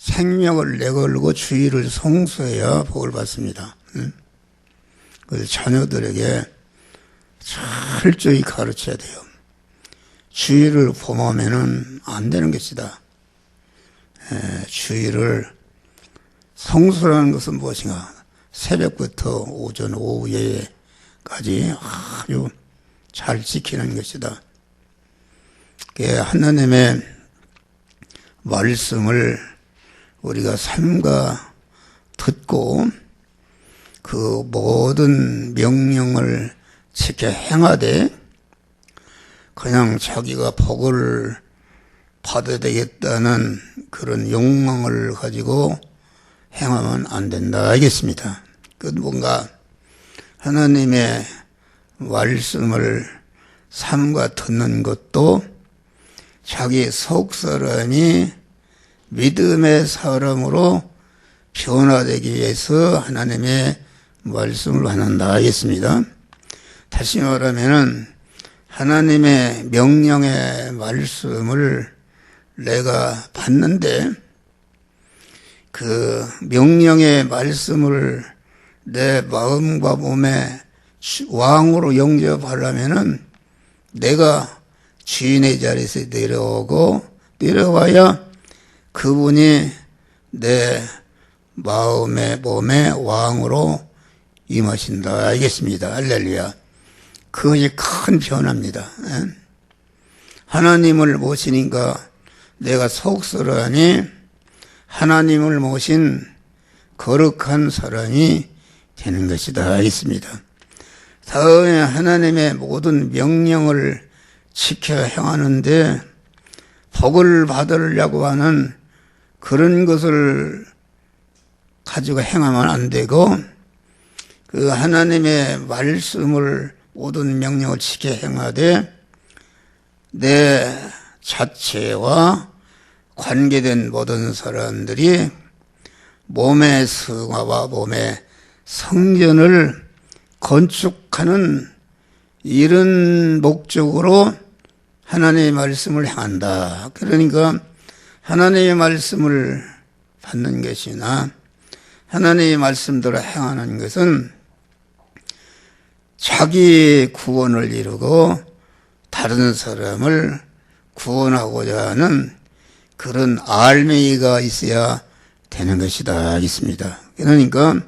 생명을 내걸고 주의를 성수해야 복을 받습니다. 그래서 자녀들에게 철저히 가르쳐야 돼요. 주의를 범하면은 안 되는 것이다. 주의를 성수라는 것은 무엇인가? 새벽부터 오전, 오후, 예까지 아주 잘 지키는 것이다. 하나님의 말씀을 우리가 삼가 듣고 그 모든 명령을 지켜 행하되 그냥 자기가 복을 받아야 되겠다는 그런 욕망을 가지고 행하면 안 된다 알겠습니다. 그 뭔가 하나님의 말씀을 삼가 듣는 것도 자기 속 사람이 믿음의 사람으로 변화되기 위해서 하나님의 말씀을 받는다 하겠습니다. 다시 말하면은 하나님의 명령의 말씀을 내가 받는데 그 명령의 말씀을 내 마음과 몸에 왕으로 영접하려면은 내가 주인의 자리에서 내려와야 그분이 내 마음에 몸에 왕으로 임하신다 알겠습니다. 할렐루야. 그것이 큰 변화입니다. 하나님을 모시니까 내가 속설하니 하나님을 모신 거룩한 사람이 되는 것이다 알겠습니다. 다음에 하나님의 모든 명령을 지켜 행하는데 복을 받으려고 하는 그런 것을 가지고 행하면 안 되고 그 하나님의 말씀을 모든 명령을 지켜 행하되 내 자체와 관계된 모든 사람들이 몸의 승화와 몸의 성전을 건축하는 이런 목적으로 하나님의 말씀을 행한다. 그러니까 하나님의 말씀을 받는 것이나 하나님의 말씀대로 행하는 것은 자기 구원을 이루고 다른 사람을 구원하고자 하는 그런 알맹이가 있어야 되는 것이다 하겠습니다. 그러니까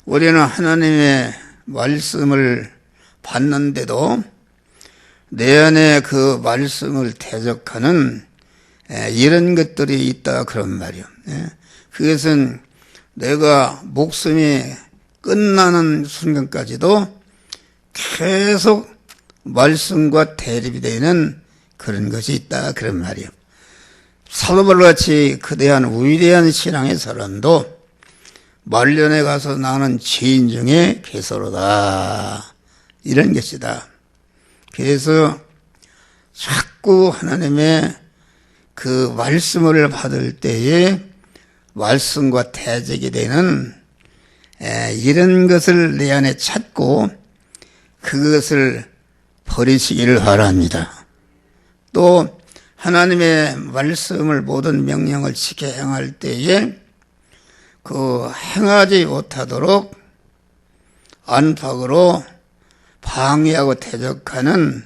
우리는 하나님의 말씀을 받는데도 내 안에 그 말씀을 대적하는 이런 것들이 있다 그런 말이요. 그것은 내가 목숨이 끝나는 순간까지도 계속 말씀과 대립이 되는 그런 것이 있다 그런 말이요. 사도 바울같이 거대한 위대한 신앙의 사람도 말년에 가서 나는 죄인 중에 괴소로다 이런 것이다. 그래서 자꾸 하나님의 그 말씀을 받을 때에 말씀과 대적이 되는 이런 것을 내 안에 찾고 그것을 버리시기를 바랍니다. 또 하나님의 말씀을 모든 명령을 지켜 행할 때에 그 행하지 못하도록 안팎으로 방해하고 대적하는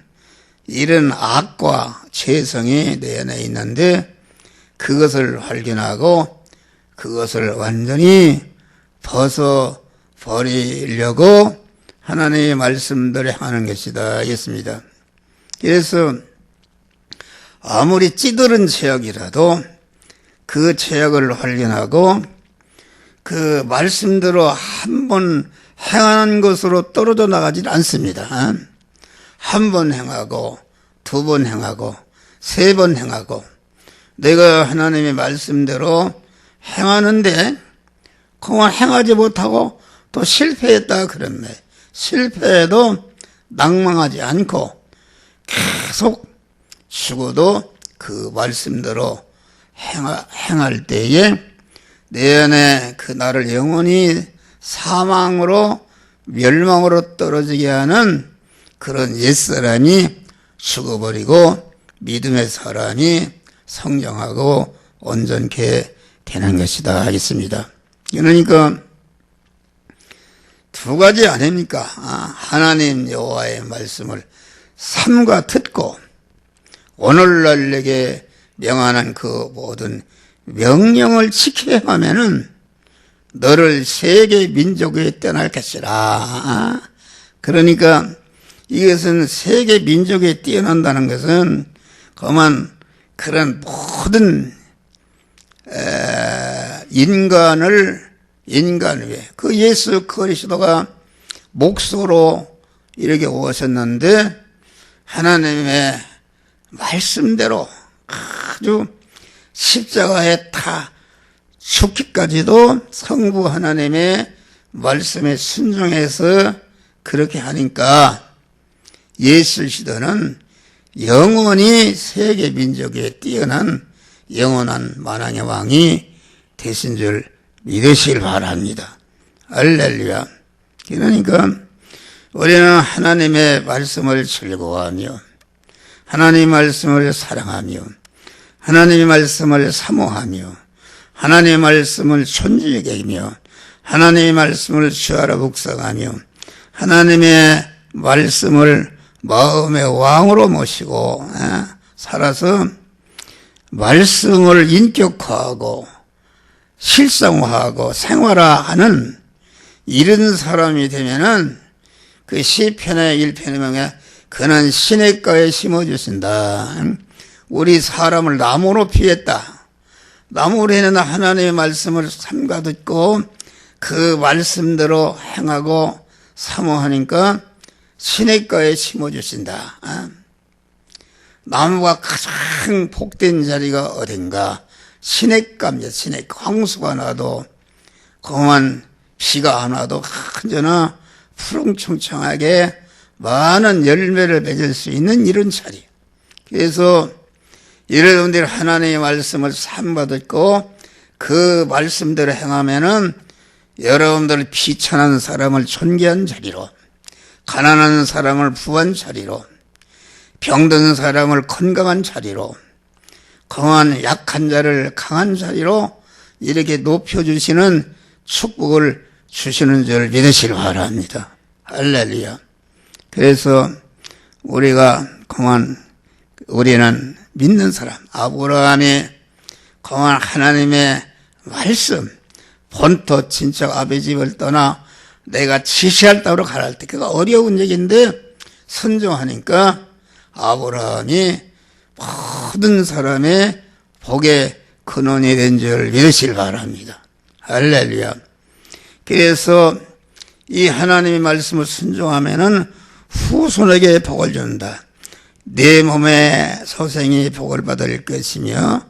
이런 악과 죄성이 내 안에 있는데 그것을 발견하고 그것을 완전히 벗어버리려고 하나님의 말씀대로 행하는 것이다 하겠습니다. 그래서 아무리 찌들은 죄악이라도 그 죄악을 발견하고 그 말씀대로 한번 행하는 것으로 떨어져 나가지 않습니다. 한 번 행하고 두 번 행하고 세 번 행하고 내가 하나님의 말씀대로 행하는데 그만 행하지 못하고 또 실패했다 그러면 실패해도 낭망하지 않고 계속 죽어도 그 말씀대로 행할 때에 내 안에 그 나를 영원히 사망으로 멸망으로 떨어지게 하는 그런 옛사람이 죽어버리고 믿음의 사람이 성장하고 온전케 되는 것이다 하겠습니다. 그러니까 두 가지 아닙니까? 하나님 여호와의 말씀을 삼가 듣고 오늘날 내게 명하는 그 모든 명령을 지켜야 하면은 너를 세계 민족에 떠날 것이라. 그러니까 이것은 세계 민족에 뛰어난다는 것은 그만 그런 모든 인간 위에 그 예수 그리스도가 목소로 이렇게 오셨는데 하나님의 말씀대로 아주 십자가에 타 죽기까지도 성부 하나님의 말씀에 순종해서 그렇게 하니까 예수 시대는 영원히 세계 민족에 뛰어난 영원한 만왕의 왕이 되신 줄 믿으시길 바랍니다. 할렐루야. 그러니까 우리는 하나님의 말씀을 즐거워하며 하나님의 말씀을 사랑하며 하나님의 말씀을 사모하며 하나님의 말씀을 존중히 여기며 하나님의 말씀을 주하라 묵상하며 하나님의 말씀을 마음의 왕으로 모시고 살아서 말씀을 인격화하고 실성화하고 생활화하는 이런 사람이 되면은 그 시편의 1편에 보면 그는 시냇가에 심어주신다. 우리 사람을 나무로 피했다. 나무로 해는 하나님의 말씀을 삼가 듣고 그 말씀대로 행하고 사모하니까 시냇가에 심어주신다. 나무가 가장 복된 자리가 어딘가? 시냇가입니다. 시냇가. 홍수가 나도 그만 비가 안 와도 언제나 푸릉청청하게 많은 열매를 맺을 수 있는 이런 자리. 그래서 여러분들 하나님의 말씀을 삼가 듣고 그 말씀대로 행하면은 여러분들 비천한 사람을 존귀한 자리로, 가난한 사람을 부한 자리로, 병든 사람을 건강한 자리로, 강한 약한 자를 강한 자리로 이렇게 높여주시는 축복을 주시는 줄 믿으시길 바랍니다. 할렐루야. 그래서 우리는 믿는 사람, 아브라함이 강한 하나님의 말씀, 본토 친척 아버지 집을 떠나 내가 지시할 땅으로 가라 할 때 그가 어려운 얘기인데 순종하니까 아브라함이 모든 사람의 복의 근원이 된 줄 믿으시길 바랍니다. 할렐루야. 그래서 이 하나님의 말씀을 순종하면은 후손에게 복을 준다. 내 몸의 소생이 복을 받을 것이며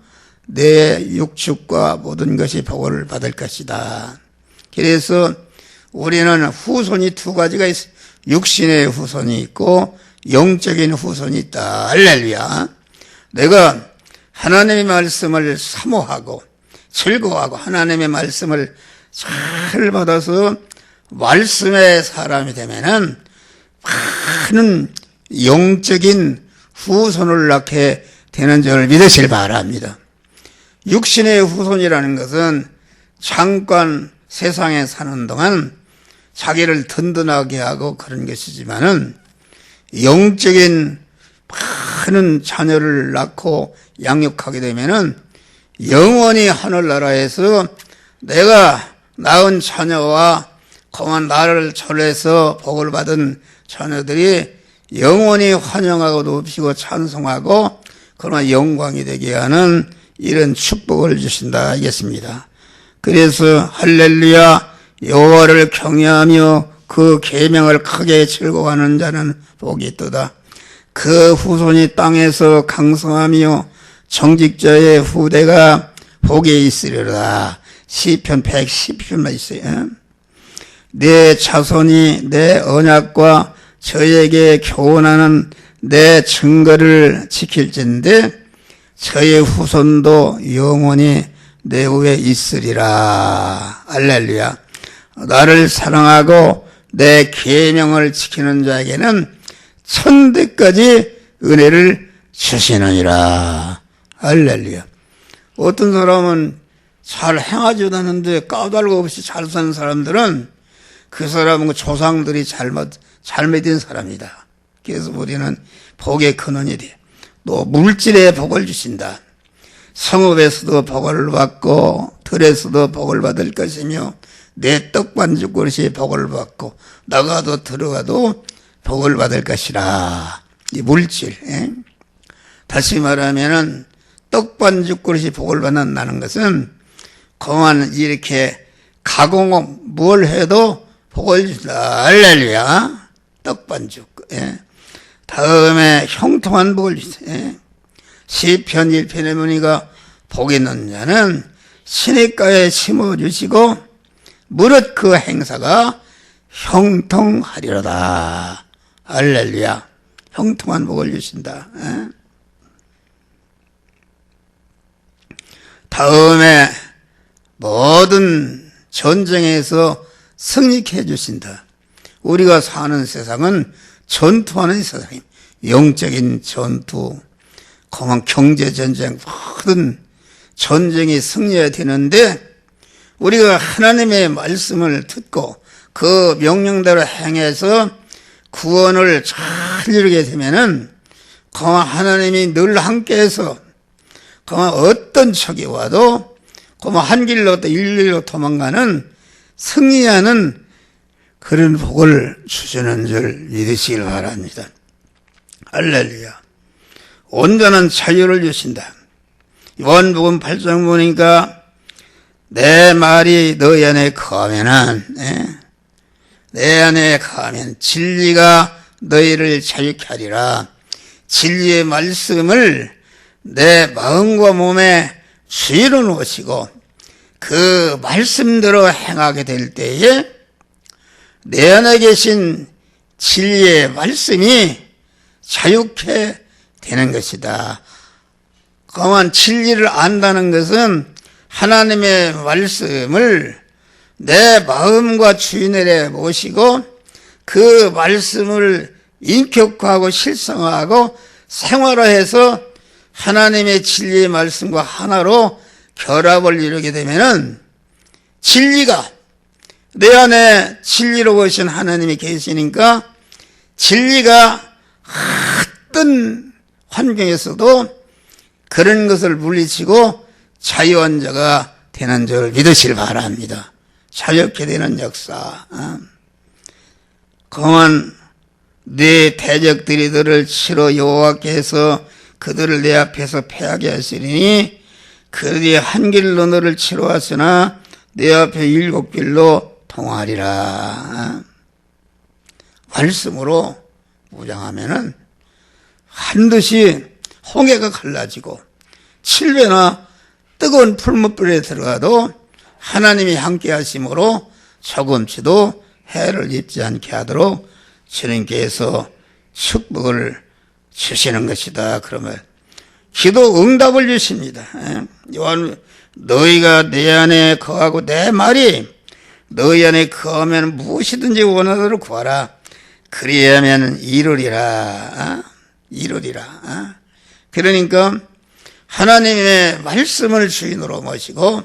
내 육축과 모든 것이 복을 받을 것이다. 그래서 우리는 후손이 두 가지가 있어요. 육신의 후손이 있고 영적인 후손이 있다. 할렐루야. 내가 하나님의 말씀을 사모하고 즐거워하고 하나님의 말씀을 잘 받아서 말씀의 사람이 되면은 많은 영적인 후손을 낳게 되는 줄 믿으시길 바랍니다. 육신의 후손이라는 것은 잠깐 세상에 사는 동안 자기를 든든하게 하고 그런 것이지만은 영적인 많은 자녀를 낳고 양육하게 되면은 영원히 하늘나라에서 내가 낳은 자녀와 그만 나를 전해서 복을 받은 자녀들이 영원히 환영하고 높이고 찬송하고 그러나 영광이 되게 하는 이런 축복을 주신다 하겠습니다. 그래서 할렐루야 여호와를 경외하며 그 계명을 크게 즐거워하는 자는 복이 있도다. 그 후손이 땅에서 강성하며 정직자의 후대가 복이 있으리로다. 시편 110편만 있어요. 내 자손이 내 언약과 저에게 교훈하는 내 증거를 지킬진데 저의 후손도 영원히 내 후에 있으리라. 할렐루야. 나를 사랑하고 내 계명을 지키는 자에게는 천대까지 은혜를 주시느니라. 할렐루야. 어떤 사람은 잘 행하지도 않는데 까닭 없이 잘 사는 사람들은 그 사람은 조상들이 잘 믿은 사람이다. 그래서 우리는 복의 근원이 돼. 또 물질에 복을 주신다. 성읍에서도 복을 받고 들에서도 복을 받을 것이며 내 떡반죽 그릇이 복을 받고 나가도 들어가도 복을 받을 것이라. 이 물질. 다시 말하면은 떡반죽 그릇이 복을 받는다는 것은 그만 이렇게 가공 뭘 해도 복을 준다. 할렐루야. 떡반죽. 다음에 형통한 복을 주세요. 시편 1편에 보니까 복 있는 자는 시냇가에 심어주시고 무릇 그 행사가 형통하리로다. 할렐루야. 형통한 복을 주신다. 다음에 모든 전쟁에서 승리케 해주신다. 우리가 사는 세상은 전투하는 세상입니다. 영적인 전투, 그만 경제전쟁, 모든 전쟁이 승리해야 되는데 우리가 하나님의 말씀을 듣고 그 명령대로 행해서 구원을 잘 이루게 되면은 그만 하나님이 늘 함께해서 그만 어떤 적이 와도 그만 한 길로 또 일리로 도망가는 승리하는 그런 복을 주시는 줄 믿으시길 바랍니다. 할렐루야. 온전한 자유를 주신다. 요한복음 8장 보니까 내 말이 너희 안에 거하면은 내 안에 거하면 진리가 너희를 자유케 하리라. 진리의 말씀을 내 마음과 몸에 주의로 놓으시고 그 말씀대로 행하게 될 때에 내 안에 계신 진리의 말씀이 자유케 되는 것이다. 그만 진리를 안다는 것은 하나님의 말씀을 내 마음과 주인에게 모시고 그 말씀을 인격화하고 실성화하고 생활화해서 하나님의 진리의 말씀과 하나로 결합을 이루게 되면은 진리가 내 안에 진리로 오신 하나님이 계시니까 진리가 어떤 환경에서도 그런 것을 물리치고 자유한 자가 되는 줄 믿으시길 바랍니다. 자유케 되는 역사. 그만 네 대적들이 너를 치러 여호와께서 그들을 내 앞에서 패하게 하시리니 그들이 한 길로 너를 치러 왔으나 내 앞에 7길로 통하리라. 말씀으로 무장하면은 반드시 홍해가 갈라지고 7배나 뜨거운 풀무불에 들어가도 하나님이 함께 하심으로 조금치도 해를 입지 않게 하도록 주님께서 축복을 주시는 것이다. 그러면 기도 응답을 주십니다. 요한 너희가 내 안에 거하고 내 말이 너희 안에 거하면 무엇이든지 원하도록 구하라. 그리하면 이루리라. 이루리라. 그러니까 하나님의 말씀을 주인으로 모시고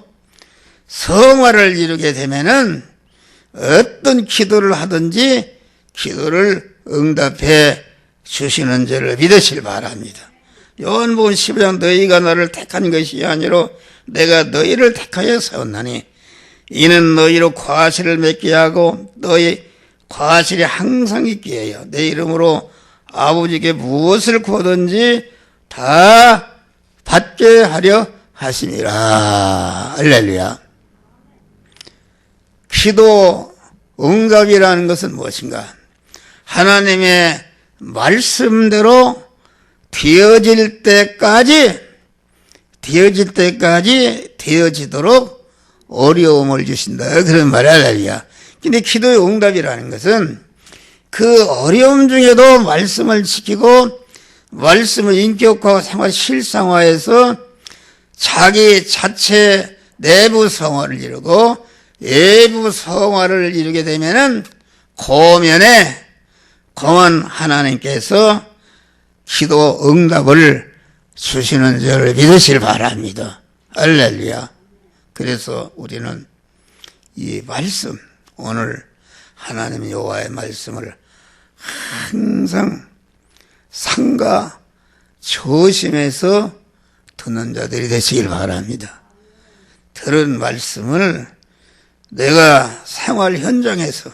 성화를 이루게 되면은 어떤 기도를 하든지 기도를 응답해 주시는 줄을 믿으시길 바랍니다. 요한복음 15장 너희가 나를 택한 것이 아니라 내가 너희를 택하여 세웠나니 이는 너희로 과실을 맺게 하고 너희 과실이 항상 있게 해요. 내 이름으로 아버지께 무엇을 구하든지 다 받게 하려 하심이라. 할렐루야. 기도 응답이라는 것은 무엇인가? 하나님의 말씀대로 되어질 때까지 되어지도록 어려움을 주신다. 그런 말이야. 할렐루야. 근데 기도의 응답이라는 것은 그 어려움 중에도 말씀을 지키고 말씀을 인격화와 생활 실상화해서 자기 자체 내부 성화를 이루고 외부 성화를 이루게 되면은 고면에 공한 하나님께서 기도 응답을 주시는 줄 믿으시길 바랍니다. 할렐루야. 그래서 우리는 이 말씀, 오늘 하나님 여호와의 말씀을 항상 상가 조심해서 듣는 자들이 되시길 바랍니다. 들은 말씀을 내가 생활 현장에서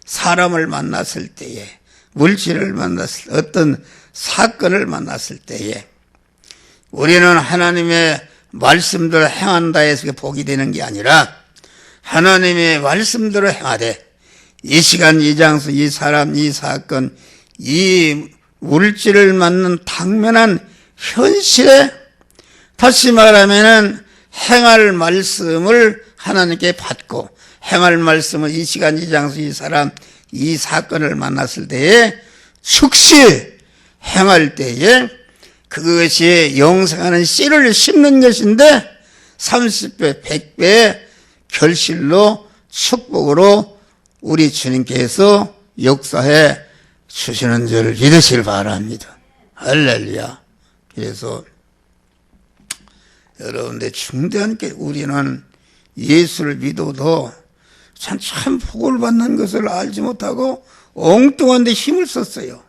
사람을 만났을 때에, 물질을 만났을 때, 어떤 사건을 만났을 때에 우리는 하나님의 말씀대로 행한다 해서 복이 되는 게 아니라 하나님의 말씀대로 행하되 이 시간, 이 장소, 이 사람, 이 사건, 이 물질을 맞는 당면한 현실에 다시 말하면은 행할 말씀을 하나님께 받고 행할 말씀을 이 시간, 이 장소, 이 사람, 이 사건을 만났을 때에 즉시 행할 때에 그것이 영생하는 씨를 심는 것인데 30배, 100배의 결실로 축복으로 우리 주님께서 역사해 주시는 줄 믿으시길 바랍니다. 할렐루야. 그래서 여러분들 중대한 게 우리는 예수를 믿어도 참 복을 받는 것을 알지 못하고 엉뚱한 데 힘을 썼어요.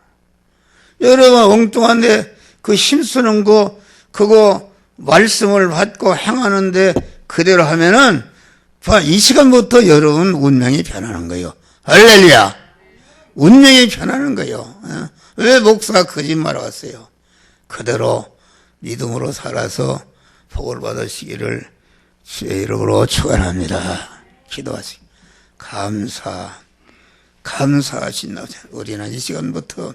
여러분 엉뚱한 데 그 힘쓰는 거 그거 말씀을 받고 행하는데 그대로 하면은 이 시간부터 여러분 운명이 변하는 거예요. 할렐루야. 운명이 변하는 거예요. 왜 목사가 거짓말을 했어요? 그대로 믿음으로 살아서 복을 받으시기를 주의 이름으로 축원합니다. 기도하시고 감사하신 우리는 이 시간부터